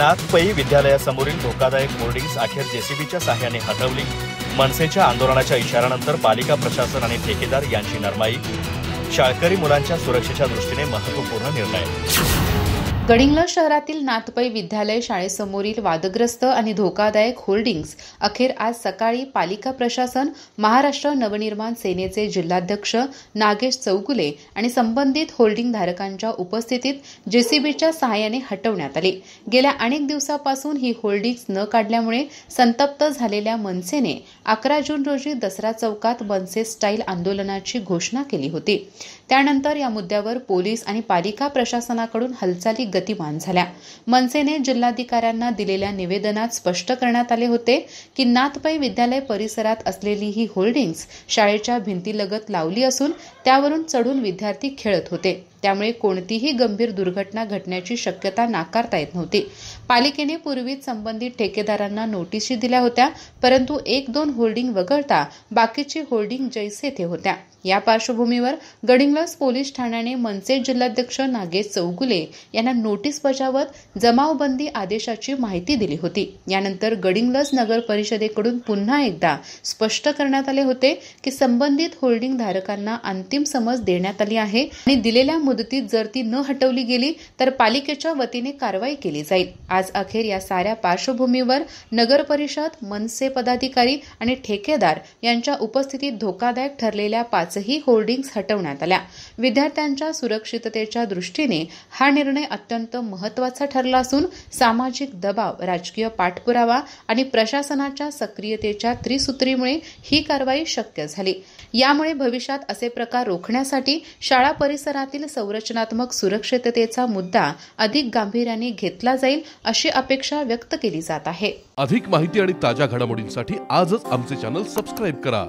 नाथ पै विद्यालयासमोरील धोकादायक होर्डिंग्स अखेर जेसीबीच्या साहाय्याने हटवली। मनसेच्या आंदोलनाच्या इशाऱ्यानंतर पालिका प्रशासन आणि ठेकेदार यांची नरमाई। शाळकरी मुलांच्या सुरक्षेच्या दृष्टीने महत्त्वपूर्ण निर्णय। गडिंग्लज शहरातील नाथ पै विद्यालय शाळेसमोरील वादग्रस्त आणि धोकादायक होर्डिंग्स अखेर आज सकाळी पालिका प्रशासन, महाराष्ट्र नवनिर्माण सेनेचे जिल्हाध्यक्ष नागेश चौगुले आणि संबंधित होर्डिंग धारकांच्या उपस्थितीत जेसीबीच्या सहाय्याने हटवण्यात आली। गेल्या अनेक दिवसांपासून ही होर्डिंग्स न काढल्यामुळे संतप्त झालेल्या मनसेने 11 जून रोजी दसरा चौकात मनसे स्टाईल आंदोलनाची घोषणा केली होती। त्यानंतर या मुद्द्यावर पोलीस आणि पालिका प्रशासनाकडून हालचाली गतिमान झाल्या। मनसेने जिल्हाधिकाऱ्यांना दिलेल्या निवेदनात स्पष्ट करण्यात आले होते की नाथ पै विद्यालय परिसरात असलेली ही होर्डिंग्स शाळेच्या भिंतीलगत लावली असून त्यावरून चढून विद्यार्थी खेळत होते, त्यामुळे कोणतीही गंभीर दुर्घटना घडण्याची शक्यता नाकारता येत नव्हती। पालिकेने पूर्वीच संबंधित ठेकेदारांना नोटीसी दिल्या होत्या, परंतु 1-2 होर्डिंग वगळता बाकीची होर्डिंग जैसे थे होत्या। या पार्श्वभूमीवर गडिंग्लज पोलीस ठाण्याने मनसे जिल्हाध्यक्ष नागेश चौगुले यांना नोटीस बजावत जमावबंदी आदेशाची माहिती दिली होती। यानंतर गडिंग्लज नगर परिषदेकडून पुन्हा एकदा स्पष्ट करण्यात आले होते की संबंधित होर्डिंग धारकांना अंतिम समज देण्यात आली आहे आणि दिलेल्या मुदतीत जर ती न हटवली गेली तर पालिकेच्या वतीने कारवाई केली जाईल। आज अखेर या साऱ्या पार्श्वभूमीवर नगर परिषद, मनसे पदाधिकारी आणि ठेकेदार यांच्या उपस्थितीत धोकादायक ठरलेल्या 5ही होर्डिंग्स हटवण्यात आल्या। विद्यार्थ्यांच्या सुरक्षिततेच्या दृष्टीने हा निर्णय अत्यंत महत्त्वाचा ठरला असून सामाजिक दबाव, राजकीय पाठपुरावा आणि प्रशासनाच्या सक्रियतेच्या त्रिसूत्रीमुळे ही कारवाई शक्य झाली। यामुळे भविष्यात असे प्रकार रोखण्यासाठी शाळा परिसरातील संरचनात्मक सुरक्षिततेचा मुद्दा अधिक गांभीर्याने घेतला जाईल अशी अपेक्षा व्यक्त केली जात आहे। अधिक माहिती आणि ताज्या घडामोडींसाठी आजच आमचे चॅनल सबस्क्राइब करा।